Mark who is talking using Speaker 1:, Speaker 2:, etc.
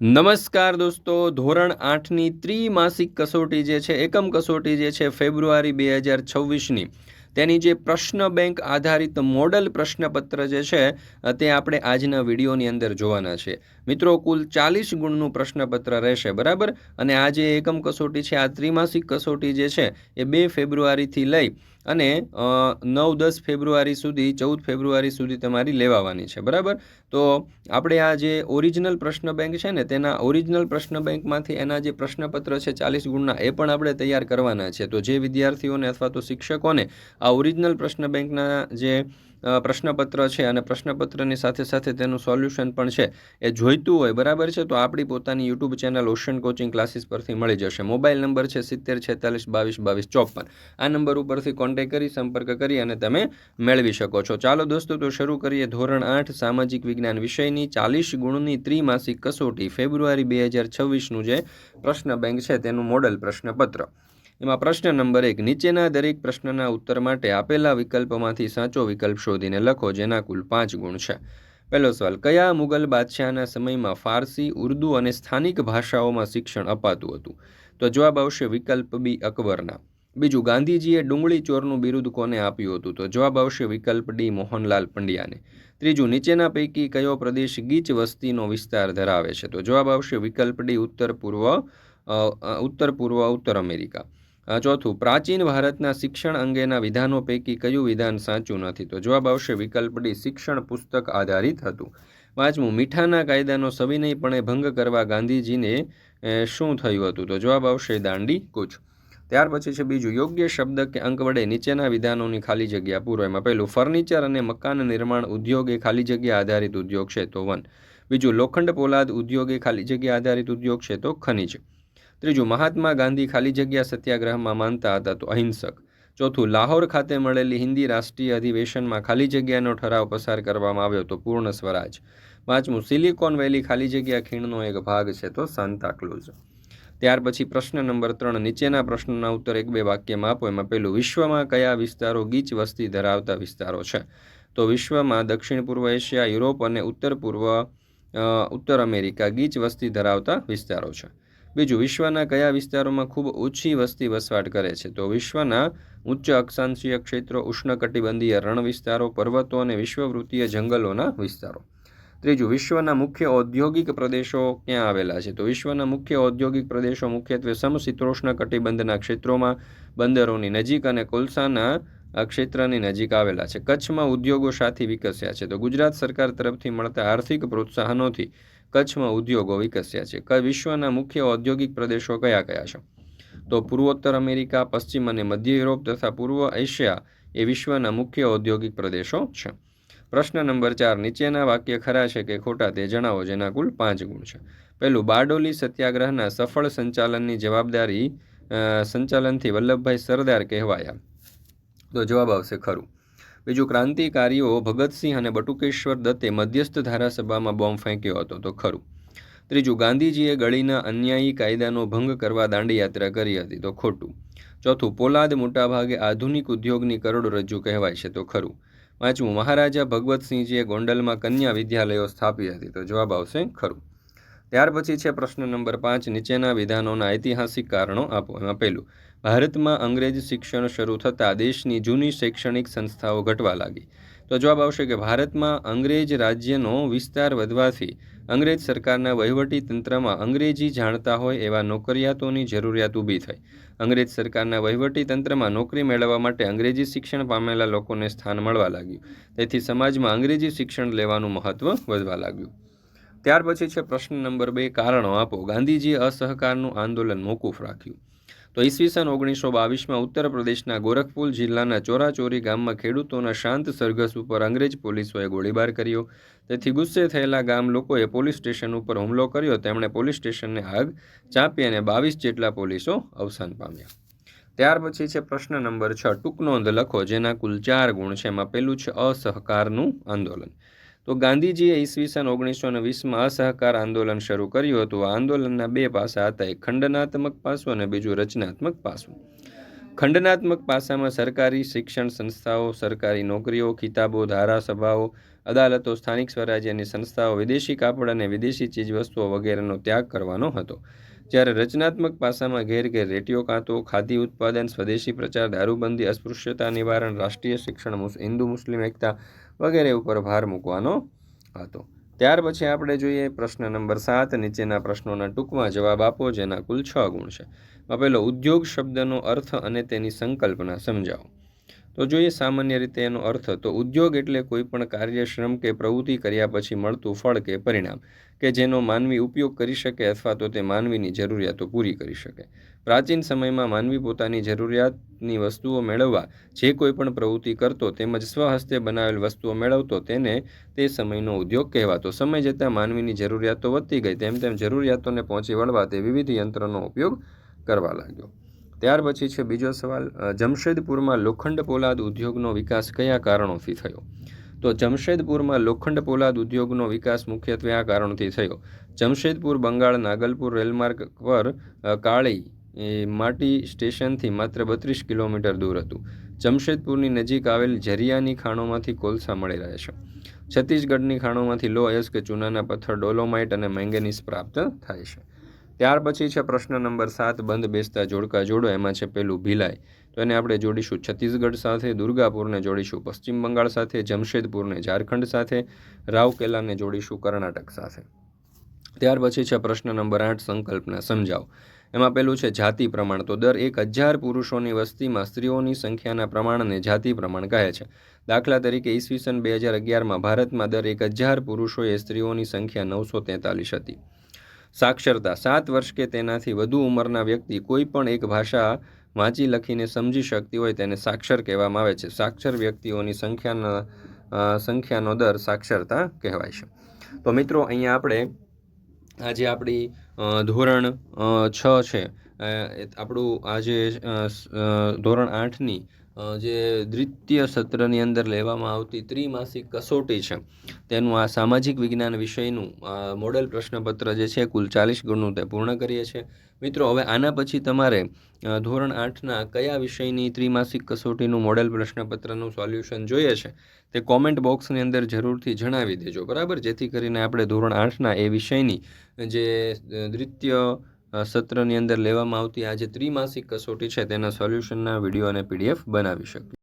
Speaker 1: નમસ્કાર દોસ્તો, ધોરણ 8ની ત્રિમાસિક કસોટી જે છે, એકમ કસોટી જે છે ફેબ્રુઆરી 2026ની, તેની જે પ્રશ્ન બેંક આધારિત મોડલ પ્રશ્નપત્ર જે છે તે આપણે આજના વિડીયોની અંદર જોવાના છે. મિત્રો, કુલ 40 ગુણનું પ્રશ્નપત્ર રહેશે, બરાબર. અને આ જે એકમ કસોટી છે, આ ત્રિમાસિક કસોટી જે છે એ 2 ફેબ્રુઆરીથી લઈ અને 9-10 ફેબ્રુઆરી સુધી, 14 ફેબ્રુઆરી સુધી તમારી લેવાવાની છે, બરાબર. તો આપણે આ જે ઓરિજિનલ પ્રશ્ન બેંક છે ને, તેના ઓરિજિનલ પ્રશ્ન બેંકમાંથી એના જે પ્રશ્નપત્ર છે 40 ગુણના, એ પણ આપણે તૈયાર કરવાના છે. તો જે વિદ્યાર્થીઓને અથવા તો શિક્ષકોને આ ઓરિજિનલ પ્રશ્ન બેંકના જે પ્રશ્નપત્ર છે અને પ્રશ્નપત્રની સાથે સાથે તેનું સોલ્યુશન પણ છે એ જોઈતું હોય, બરાબર છે, તો આપણી પોતાની YouTube channel ocean coaching classes પરથી મળી જશે. મોબાઈલ નંબર છે 7046222254. આ નંબર ઉપરથી કોન્ટેક્ટ કરી, સંપર્ક કરી અને તમે મેળવી શકો છો. ચાલો દોસ્તો, તો શરૂ કરીએ ધોરણ 8 સામાજિક વિજ્ઞાન વિષયની 40 ગુણની ત્રિમાસિક કસોટી ફેબ્રુઆરી 2026નું જે પ્રશ્ન બેંક છે તેનું મોડલ પ્રશ્નપત્ર. એમાં પ્રશ્ન નંબર 1, નીચેના દરેક પ્રશ્નના ઉત્તર માટે આપેલા વિકલ્પમાંથી સાચો વિકલ્પ શોધીને લખો, જેના કુલ 5 ગુણ છે. પહેલો સવાલ, કયા મુગલ બાદશાહના સમયમાં ફારસી, ઉર્દુ અને સ્થાનિક ભાષાઓમાં શિક્ષણ અપાતું હતું? તો જવાબ આવશે વિકલ્પ બી, અકબરના. બીજું, ગાંધીજીએ ડુંગળી ચોરનું બિરુદ કોને આપ્યું હતું? તો જવાબ આવશે વિકલ્પ ડી, મોહનલાલ પંડ્યાને. ત્રીજું, નીચેના પૈકી કયો પ્રદેશ ગીચ વસ્તીનો વિસ્તાર ધરાવે છે? તો જવાબ આવશે વિકલ્પ ડી, ઉત્તર અમેરિકા. ચોથું, પ્રાચીન ભારતના શિક્ષણ અંગેના વિધાનો પૈકી કયું વિધાન સાચું નથી? તો જવાબ આવશે વિકલ્પ ડી, શિક્ષણ પુસ્તક આધારિત હતું. પાંચમું, મીઠાના કાયદાનો સવિનયપણે ભંગ કરવા ગાંધીજીને શું થયું હતું? તો જવાબ આવશે દાંડી કૂચ. ત્યાર પછી છે બીજું, યોગ્ય શબ્દ કે અંક વડે નીચેના વિધાનોની ખાલી જગ્યા પૂરો. એમાં પહેલું, ફર્નિચર અને મકાન નિર્માણ ઉદ્યોગ એ ખાલી જગ્યા આધારિત ઉદ્યોગ છે, તો વન. બીજું, લોખંડ પોલાદ ઉદ્યોગ એ ખાલી જગ્યા આધારિત ઉદ્યોગ છે, તો ખનિજ. ત્રીજું, મહાત્મા ગાંધી ખાલી જગ્યા સત્યાગ્રહમાં માનતા હતા, તો અહિંસક. ચોથું, લાહોર ખાતે મળેલી હિન્દી રાષ્ટ્રીય અધિવેશનમાં ખાલી જગ્યાનો ઠરાવ પસાર કરવામાં આવ્યો, તો પૂર્ણ સ્વરાજ. પાંચમું, સિલિકોન વેલી ખાલી જગ્યા ખીણનો એક ભાગ છે, તો સાન્તાક્લુઝ. ત્યાર પછી પ્રશ્ન નંબર 3, નીચેના પ્રશ્નના ઉત્તર 1-2 વાક્યમાં આપો. એમાં પહેલું, વિશ્વમાં કયા વિસ્તારો ગીચ વસ્તી ધરાવતા વિસ્તારો છે? તો વિશ્વમાં દક્ષિણ પૂર્વ એશિયા, યુરોપ અને ઉત્તર અમેરિકા ગીચ વસ્તી ધરાવતા વિસ્તારો છે. બીજું, વિશ્વના કયા વિસ્તારોમાં ખૂબ ઓછી વસ્તી વસવાટ કરે છે? તો વિશ્વના ઉચ્ચ અક્ષાંશીય ક્ષેત્રો, ઉષ્ણકટિબંધીય રણ વિસ્તારો, પર્વતો અને વિશ્વવૃત્તીય જંગલોના વિસ્તારો. ત્રીજું, વિશ્વના મુખ્ય ઔદ્યોગિક પ્રદેશો ક્યાં આવેલા છે? તો વિશ્વના મુખ્ય ઔદ્યોગિક પ્રદેશો મુખ્યત્વે સમશીતોષ્ણ કટિબંધના ક્ષેત્રોમાં, બંદરોની નજીક અને કોલસાના ક્ષેત્રની નજીક આવેલા છે. કચ્છમાં ઉદ્યોગો શાથી વિકસ્યા છે? તો ગુજરાત સરકાર તરફથી મળતા આર્થિક પ્રોત્સાહનોથી કચ્છમાં ઉદ્યોગો વિકસ્યા છે. વિશ્વના મુખ્ય ઔદ્યોગિક પ્રદેશો કયા કયા છે? તો પૂર્વોત્તર અમેરિકા, પશ્ચિમ અને મધ્ય યુરોપ તથા પૂર્વ એશિયા એ વિશ્વના મુખ્ય ઔદ્યોગિક પ્રદેશો છે. પ્રશ્ન નંબર 4, નીચેના વાક્ય ખરા છે કે ખોટા તે જણાવો, જેના કુલ 5 ગુણ છે. પહેલું, બારડોલી સત્યાગ્રહના સફળ સંચાલનથી વલ્લભભાઈ સરદાર કહેવાયા, તો જવાબ આવશે ખરું. બીજું, ક્રાંતિકારીઓ ભગતસિંહ અને બટુકેશ્વર દત્તે મધ્યસ્થ ધારાસભામાં બોમ્બ ફેંક્યો હતો, તો ખરું. ત્રીજું, ગાંધીજીએ ગળીના અન્યાયી કાયદાનો ભંગ કરવા દાંડીયાત્રા કરી હતી, તો ખોટું. ચોથું, પોલાદ મોટાભાગે આધુનિક ઉદ્યોગની કરોડરજ્જુ કહેવાય છે, તો ખરું. પાંચમું, મહારાજા ભગવતસિંહજીએ ગોંડલમાં કન્યા વિદ્યાલયો સ્થાપી હતી, તો જવાબ આવશે ખરું. ત્યાર પછી છે પ્રશ્ન નંબર 5, નીચેના વિધાનોના ઐતિહાસિક કારણો આપો. એમાં પહેલું, ભારતમાં અંગ્રેજ શિક્ષણ શરૂ થતાં દેશની જૂની શૈક્ષણિક સંસ્થાઓ ઘટવા લાગી. તો જવાબ આવશે કે ભારતમાં અંગ્રેજ રાજ્યનો વિસ્તાર વધવાથી અંગ્રેજ સરકારના વહીવટી તંત્રમાં અંગ્રેજી જાણતા હોય એવા નોકરિયાતોની જરૂરિયાત ઊભી થઈ. અંગ્રેજ સરકારના વહીવટી તંત્રમાં નોકરી મેળવવા માટે અંગ્રેજી શિક્ષણ પામેલા લોકોને સ્થાન મળવા લાગ્યું. તેથી સમાજમાં અંગ્રેજી શિક્ષણ લેવાનું મહત્વ વધવા લાગ્યું. ત્યાર પછી છે પ્રશ્ન નંબર 2, કારણો આપો. ગાંધીજીએ અસહકારનું આંદોલન મોકૂફ રાખ્યું. તો ઈસવીસન 1922માં ઉત્તર પ્રદેશના ગોરખપુર જિલ્લાના ચોરાચોરી ગામમાં ખેડૂતોના શાંત સરઘસ ઉપર અંગ્રેજ પોલીસોએ ગોળીબાર કર્યો. તેથી ગુસ્સે થયેલા ગામ લોકોએ પોલીસ સ્ટેશન ઉપર હુમલો કર્યો. તેમણે પોલીસ સ્ટેશનને આગ ચાંપી અને 22 જેટલા પોલીસો અવસાન પામ્યા. ત્યાર પછી છે પ્રશ્ન નંબર 6, ટૂંક નોંધ લખો, જેના કુલ 4 ગુણ છે. એમાં પહેલું છે અસહકારનું આંદોલન. તો ગાંધીજીએ ઈસવીસન 1920માં અસહકાર આંદોલન શરૂ કર્યું હતું. આ આંદોલનના 2 પાસા હતા, એક ખંડનાત્મક પાસું અને બીજું રચનાત્મક પાસું. ખંડનાત્મક પાસામાં સરકારી શિક્ષણ સંસ્થાઓ, સરકારી નોકરીઓ, ખિતાબો, ધારાસભાઓ અદાલતો, સ્થાનિક સ્વરાજ્યની સંસ્થાઓ, વિદેશી કાપડ અને વિદેશી ચીજવસ્તુઓ વગેરેનો ત્યાગ કરવાનો હતો. જ્યારે રચનાત્મક પાસામાં ઘેર ઘેર રેડિયો કાંતો, ખાદી ઉત્પાદન, સ્વદેશી પ્રચાર, દારૂબંધી, અસ્પૃશ્યતા નિવારણ, રાષ્ટ્રીય શિક્ષણ, હિન્દુ મુસ્લિમ એકતા વગેરે ઉપર ભાર મૂકવાનો હતો. ત્યાર પછી આપણે જોઈએ પ્રશ્ન નંબર 7. નીચેના પ્રશ્નોના ટૂંકમાં જવાબ આપો, જેના કુલ 6 ગુણ છે. પહેલો, ઉદ્યોગ શબ્દનો અર્થ અને તેની સંકલ્પના સમજાવો. તો જોઈએ સામાન્ય રીતે એનો અર્થ. તો ઉદ્યોગ એટલે કોઈ પણ કાર્ય, શ્રમ કે પ્રવૃત્તિ કર્યા પછી મળતું ફળ કે પરિણામ કે જેનો માનવી ઉપયોગ કરી શકે અથવા તો તે માનવીની જરૂરિયાતો પૂરી કરી શકે. પ્રાચીન સમયમાં માનવી પોતાની જરૂરિયાતની વસ્તુઓ મેળવવા જે કોઈ પણ પ્રવૃત્તિ કરતો તેમજ સ્વહસ્તે બનાવેલ વસ્તુઓ મેળવતો તેને તે સમયનો ઉદ્યોગ કહેવાતો. સમય જતાં માનવીની જરૂરિયાતો વધતી ગઈ, તેમ તેમ જરૂરિયાતોને પહોંચી વળવા તે વિવિધ યંત્રોનો ઉપયોગ કરવા લાગ્યો. ત્યાર પછી છે બીજો સવાલ. જમશેદપુરમાં લોખંડ પોલાદ ઉદ્યોગનો વિકાસ કયા કારણોથી થયો? તો જમશેદપુરમાં લોખંડ પોલાદ ઉદ્યોગનો વિકાસ મુખ્યત્વે આ કારણોથી થયો. જમશેદપુર બંગાળ નાગલપુર રેલમાર્ગ પર કાળી માટી સ્ટેશનથી માત્ર 32 કિલોમીટર દૂર હતું. જમશેદપુરની નજીક આવેલ ઝરિયાની ખાણોમાંથી કોલસા મળી રહે છે. છત્તીસગઢની ખાણોમાંથી લો અયસ્ક ચૂનાના પથ્થર, ડોલોમાઇટ અને મેંગેનીઝ પ્રાપ્ત થાય છે. ત્યાર પછી છે પ્રશ્ન નંબર 7. બંધ બેસતા જોડકા જોડો. એમાં છે પહેલું ભિલાઈ. તો એને આપણે જોડીશું છત્તીસગઢ સાથે, દુર્ગાપુરને જોડીશું પશ્ચિમ બંગાળ સાથે, જમશેદપુરને ઝારખંડ સાથે, રાઉકેલાને જોડીશું કર્ણાટક સાથે. ત્યાર પછી છે પ્રશ્ન નંબર 8. સંકલ્પના સમજાવો. એમાં પહેલું છે જાતિ પ્રમાણ. તો દર 1000 પુરુષોની વસ્તીમાં સ્ત્રીઓની સંખ્યાના પ્રમાણને જાતિ પ્રમાણ કહે છે. દાખલા તરીકે ઈસવીસન 2011માં ભારતમાં દર 1000 પુરુષોએ સ્ત્રીઓની સંખ્યા 943 હતી. સાક્ષરતા. 7 વર્ષ કે તેનાથી વધુ ઉંમરના વ્યક્તિ કોઈ પણ એક ભાષા વાંચી લખીને સમજી શકતી હોય તેને સાક્ષર કહેવામાં આવે છે. સાક્ષર વ્યક્તિઓની સંખ્યાનો દર સાક્ષરતા કહેવાય છે. તો મિત્રો અહીંયા આપણે આજે આપણી ધોરણ 6 છે, આપણું આજે ધોરણ 8ની જે દ્વિતીય સત્રની અંદર લેવામાં આવતી ત્રિમાસિક કસોટી છે તેનું આ સામાજિક વિજ્ઞાન વિષયનું મોડેલ પ્રશ્નપત્ર જે છે કુલ 40 ગુણનું તે પૂર્ણ કરીએ છીએ. મિત્રો હવે આના પછી તમારે ધોરણ 8ના કયા વિષયની ત્રિમાસિક કસોટીનું મોડેલ પ્રશ્નપત્રનું સોલ્યુશન જોઈએ છે તે કોમેન્ટ બોક્સની અંદર જરૂરથી જણાવી દેજો, બરાબર, જેથી કરીને આપણે ધોરણ 8ના એ વિષયની જે દ્વિતીય સત્રની અંદર લેવામાં આવતી આ જે ત્રિમાસિક કસોટી છે તેના સોલ્યુશનના વિડીયો અને PDF બનાવી શકીએ.